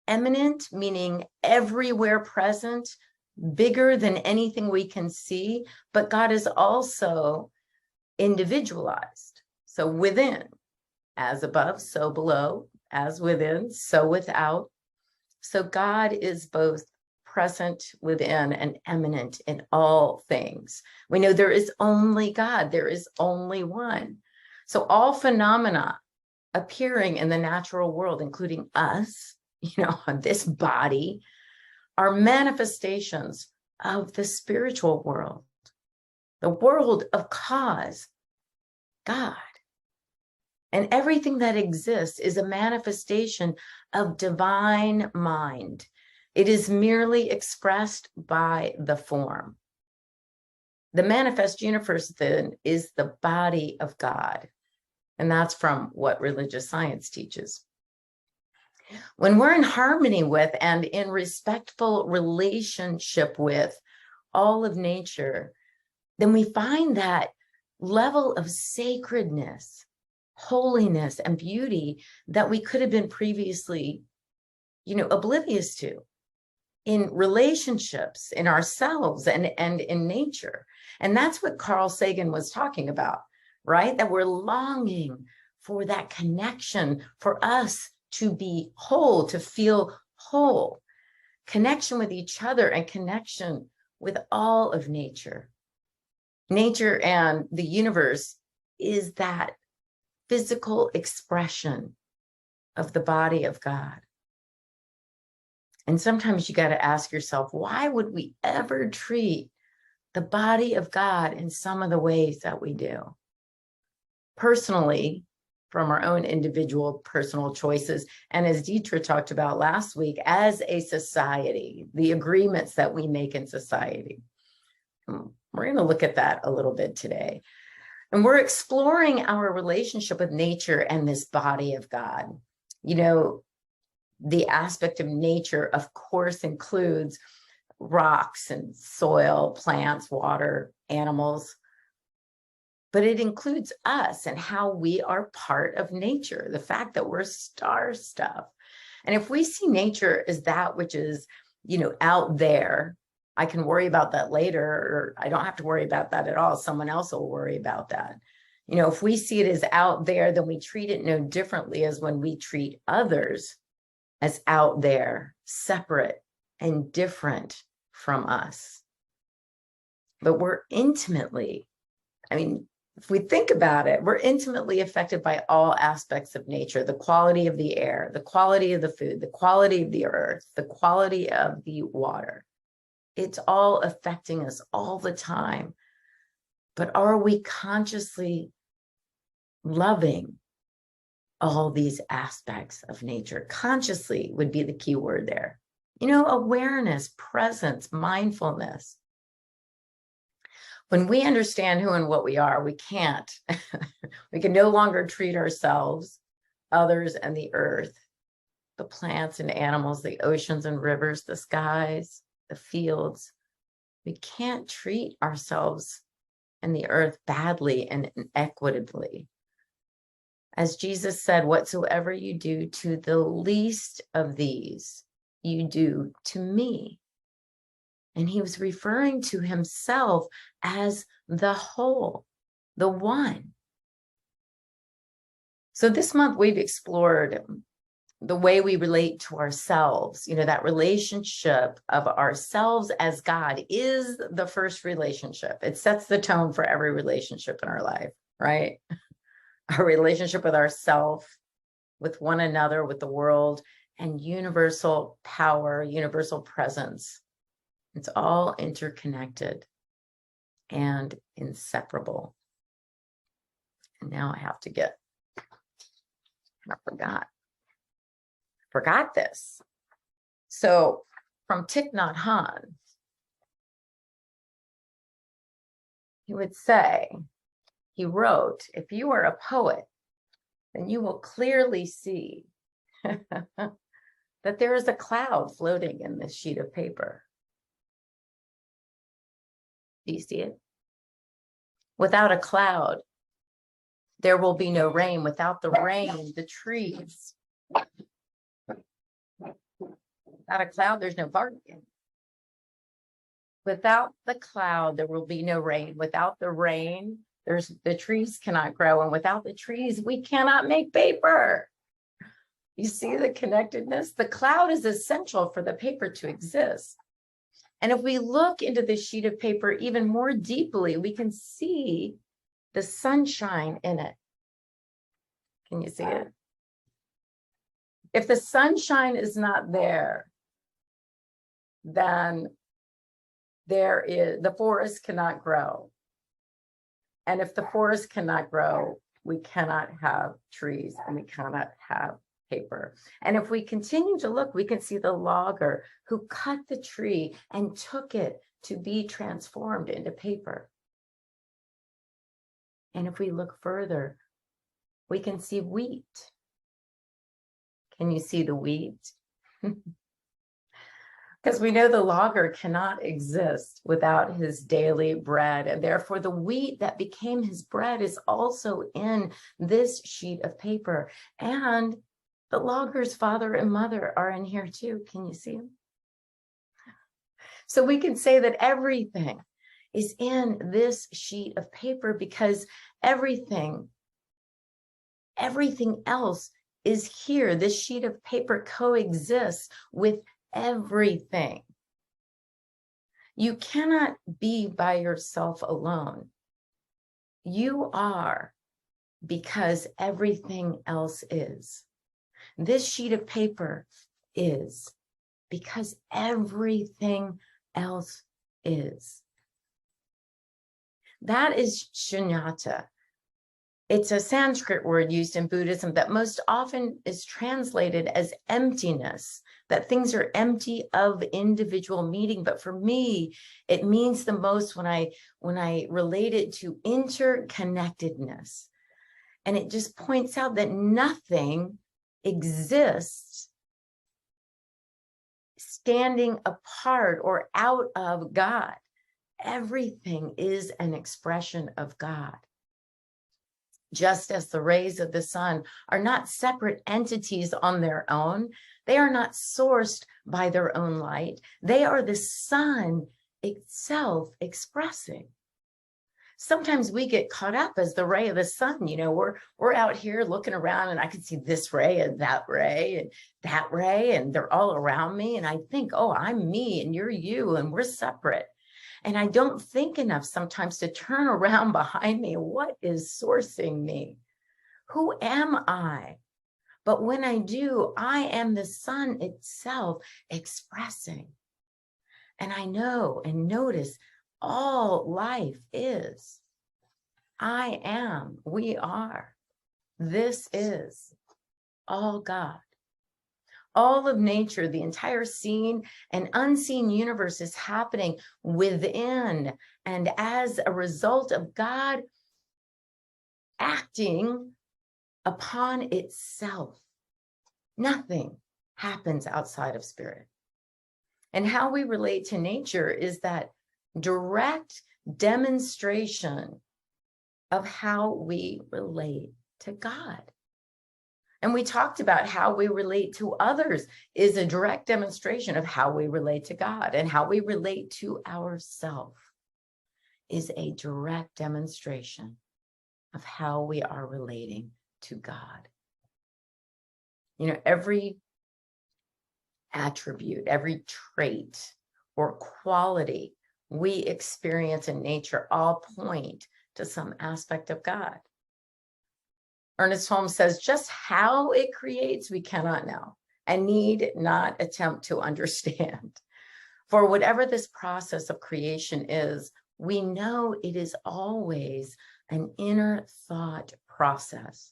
eminent, meaning everywhere present, bigger than anything we can see, but God is also individualized. So within, as above, so below, as within, so without. So God is both present within and eminent in all things. We know there is only God, there is only one. So all phenomena appearing in the natural world, including us, this body, are manifestations of the spiritual world, the world of cause, God. And everything that exists is a manifestation of divine mind. It is merely expressed by the form. The manifest universe then is the body of God. And that's from what religious science teaches. When we're in harmony with and in respectful relationship with all of nature, then we find that level of sacredness, holiness, and beauty that we could have been previously, oblivious to in relationships, in ourselves, and in nature. And that's what Carl Sagan was talking about, right? That we're longing for that connection, for us to be whole, to feel whole, connection with each other and connection with all of nature. Nature and the universe is that physical expression of the body of God. And sometimes you got to ask yourself, why would we ever treat the body of God in some of the ways that we do? Personally, from our own individual personal choices, and as Dietrich talked about last week, as a society, the agreements that we make in society. We're going to look at that a little bit today. And we're exploring our relationship with nature and this body of God. The aspect of nature, of course, includes rocks and soil, plants, water, animals, but it includes us and how we are part of nature, the fact that we're star stuff. And if we see nature as that which is, out there, I can worry about that later, or I don't have to worry about that at all. Someone else will worry about that. If we see it as out there, then we treat it no differently as when we treat others as out there, separate and different from us. But we're intimately, if we think about it, we're intimately affected by all aspects of nature, the quality of the air, the quality of the food, the quality of the earth, the quality of the water. It's all affecting us all the time. But are we consciously loving all these aspects of nature? Consciously would be the key word there. Awareness, presence, mindfulness. When we understand who and what we are, we can no longer treat ourselves, others, and the earth, the plants and animals, the oceans and rivers, the skies, the fields. We can't treat ourselves and the earth badly and inequitably. As Jesus said, whatsoever you do to the least of these, you do to me. And he was referring to himself as the whole, the one. So this month we've explored the way we relate to ourselves. That relationship of ourselves as God is the first relationship. It sets the tone for every relationship in our life, right? Our relationship with ourselves, with one another, with the world, and universal power, universal presence. It's all interconnected and inseparable. And now I have to I forgot this. So from Thich Nhat Hanh, he wrote, if you are a poet, then you will clearly see that there is a cloud floating in this sheet of paper. Do you see it? Without a cloud, there will be no rain. Without the rain, the trees Without a cloud, there's no parking. Without the cloud, there will be no rain. Without the rain, the trees cannot grow. And without the trees, we cannot make paper. You see the connectedness? The cloud is essential for the paper to exist. And if we look into this sheet of paper even more deeply, we can see the sunshine in it. Can you see it? If the sunshine is not there, then the forest cannot grow. And if the forest cannot grow, we cannot have trees and we cannot have paper. And if we continue to look, we can see the logger who cut the tree and took it to be transformed into paper. And if we look further, we can see wheat. Can you see the wheat? Because we know the logger cannot exist without his daily bread. And therefore, the wheat that became his bread is also in this sheet of paper. And the logger's father and mother are in here too. Can you see them? So we can say that everything is in this sheet of paper because everything else is here. This sheet of paper coexists with everything. You cannot be by yourself alone. You are because everything else is. This sheet of paper is because everything else is. That is shunyata. It's a Sanskrit word used in Buddhism that most often is translated as emptiness, that things are empty of individual meaning. But for me, it means the most when I relate it to interconnectedness. And it just points out that nothing exists standing apart or out of God. Everything is an expression of God. Just as the rays of the sun are not separate entities on their own, they are not sourced by their own light. They are the sun itself expressing. Sometimes we get caught up as the ray of the sun. You know, we're out here looking around and I can see this ray and that ray and they're all around me. And I think, oh, I'm me and you're you and we're separate. And I don't think enough sometimes to turn around behind me. What is sourcing me? Who am I? But when I do, I am the sun itself expressing. And I know and notice all life is. I am, we are. This is all God. All of nature, the entire seen and unseen universe is happening within and as a result of God acting upon itself. Nothing happens outside of spirit. And how we relate to nature is that direct demonstration of how we relate to God. And we talked about how we relate to others is a direct demonstration of how we relate to God, and how we relate to ourselves is a direct demonstration of how we are relating to God. You know, every attribute, every trait or quality we experience in nature all point to some aspect of God. Ernest Holmes says, just how it creates, we cannot know and need not attempt to understand. For whatever this process of creation is, we know it is always an inner thought process.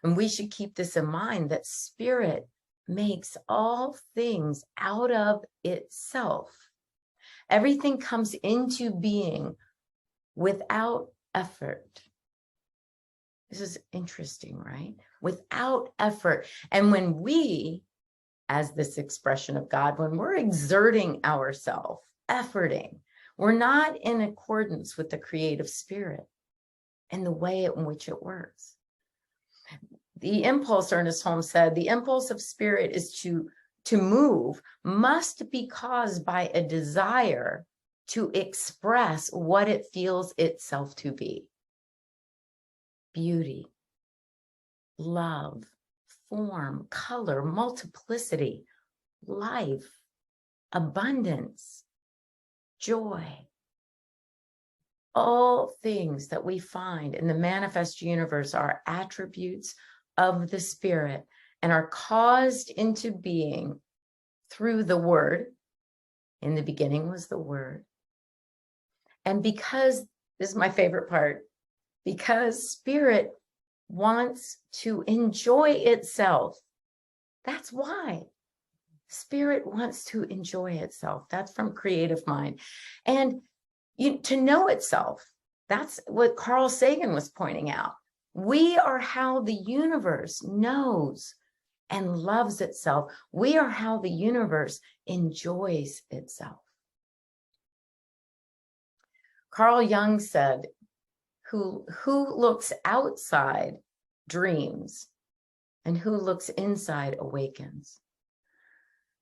And we should keep this in mind, that spirit makes all things out of itself. Everything comes into being without effort. This is interesting, right? Without effort. And when we, as this expression of God, when we're exerting ourselves, efforting, we're not in accordance with the creative spirit and the way in which it works. The impulse, Ernest Holmes said, the impulse of spirit is to to move must be caused by a desire to express what it feels itself to be. Beauty, love, form, color, multiplicity, life, abundance, joy. All things that we find in the manifest universe are attributes of the spirit and are caused into being through the word. In the beginning was the word. And because, this is my favorite part, because spirit wants to enjoy itself. That's why. Spirit wants to enjoy itself. That's from Creative Mind. And to know itself, that's what Carl Sagan was pointing out. We are how the universe knows and loves itself. We are how the universe enjoys itself. Carl Jung said, who looks outside dreams, and who looks inside awakens.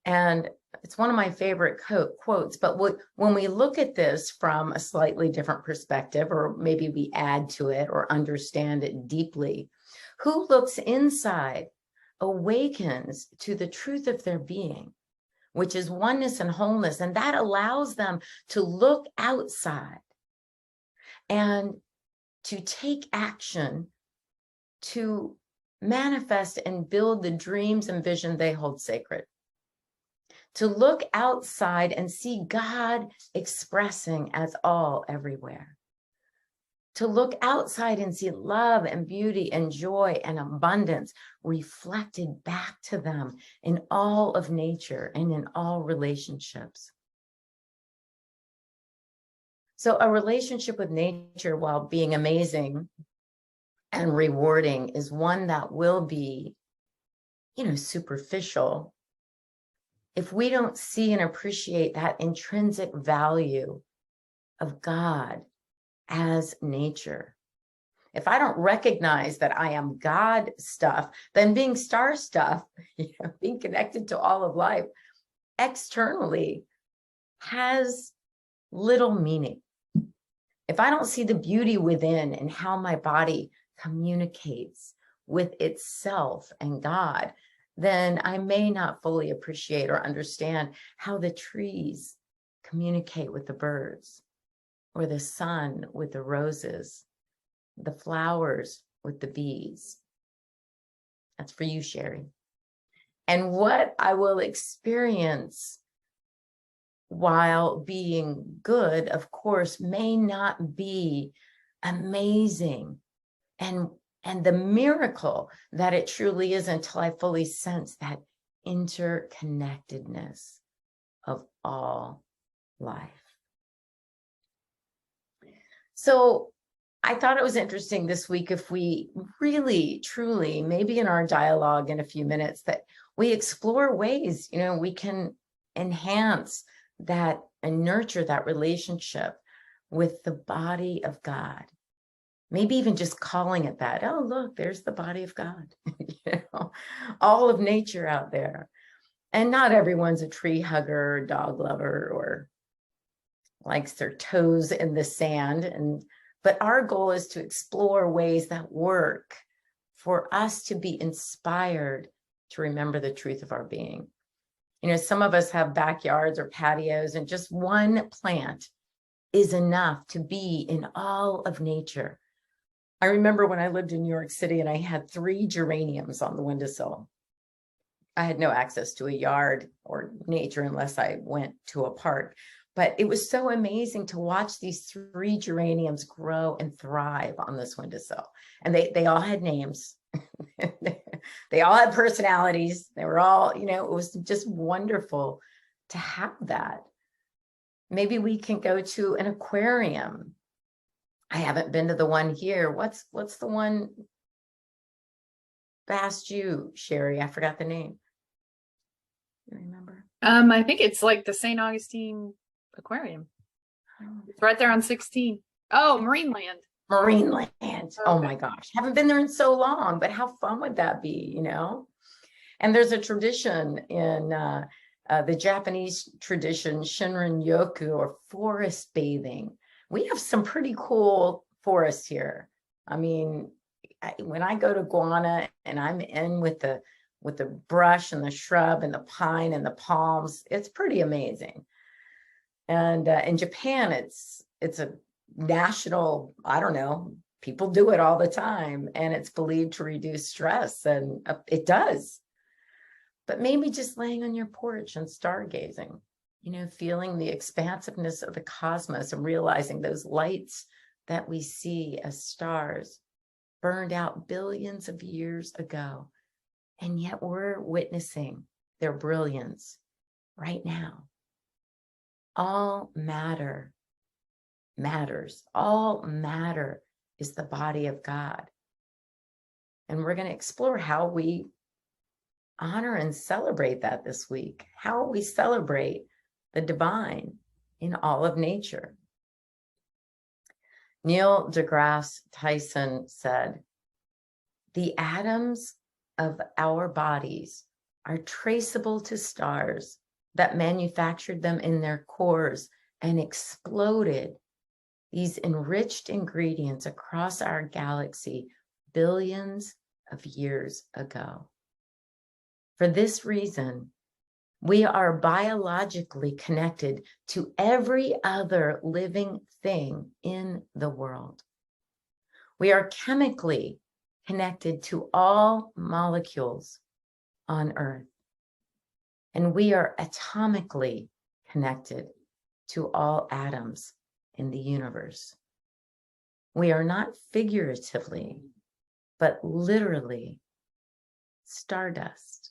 And it's one of my favorite quotes, but when we look at this from a slightly different perspective, or maybe we add to it or understand it deeply, who looks inside awakens to the truth of their being, which is oneness and wholeness. And that allows them to look outside and to take action to manifest and build the dreams and vision they hold sacred. To look outside and see God expressing as all everywhere. To look outside and see love and beauty and joy and abundance reflected back to them in all of nature and in all relationships. So a relationship with nature, while being amazing and rewarding, is one that will be, superficial if we don't see and appreciate that intrinsic value of God as nature. If I don't recognize that I am God stuff, then being star stuff, being connected to all of life externally has little meaning. If I don't see the beauty within and how my body communicates with itself and God, then I may not fully appreciate or understand how the trees communicate with the birds, or the sun with the roses, the flowers with the bees. That's for you, Sherry. And what I will experience while being good, of course, may not be amazing and the miracle that it truly is until I fully sense that interconnectedness of all life. So I thought it was interesting this week, if we really, truly, maybe in our dialogue in a few minutes, that we explore ways, we can enhance that and nurture that relationship with the body of God. Maybe even just calling it that. Oh, look, there's the body of God. All of nature out there. And not everyone's a tree hugger, dog lover, or likes their toes in the sand. But our goal is to explore ways that work for us to be inspired to remember the truth of our being. Some of us have backyards or patios, and just one plant is enough to be in all of nature. I remember when I lived in New York City and I had 3 geraniums on the windowsill. I had no access to a yard or nature unless I went to a park. But it was so amazing to watch these 3 geraniums grow and thrive on this windowsill. And they all had names. They all had personalities. They were all, it was just wonderful to have that. Maybe we can go to an aquarium. I haven't been to the one here. What's the one past you, Sherry? I forgot the name. You remember? I think it's like the St. Augustine Aquarium. It's right there on 16. Oh, Marineland. Marineland. Oh my gosh. Haven't been there in so long, but how fun would that be, And there's a tradition in the Japanese tradition, Shinrin-yoku, or forest bathing. We have some pretty cool forests here. I mean, when I go to Guana and I'm in with the brush and the shrub and the pine and the palms, it's pretty amazing. And in Japan, it's a national, I don't know, people do it all the time, and it's believed to reduce stress, and it does. But maybe just laying on your porch and stargazing, you know, feeling the expansiveness of the cosmos and realizing those lights that we see as stars burned out billions of years ago. And yet we're witnessing their brilliance right now. All matter matters. All matter is the body of God. And we're going to explore how we honor and celebrate that this week, how we celebrate the divine in all of nature. Neil deGrasse Tyson said, "The atoms of our bodies are traceable to stars that manufactured them in their cores and exploded these enriched ingredients across our galaxy billions of years ago. For this reason, we are biologically connected to every other living thing in the world. We are chemically connected to all molecules on Earth. And we are atomically connected to all atoms in the universe. We are not figuratively, but literally stardust.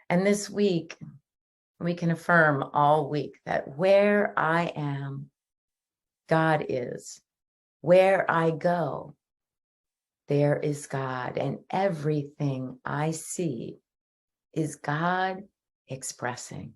And this week, we can affirm all week that where I am, God is. Where I go, there is God. And everything I see is God expressing.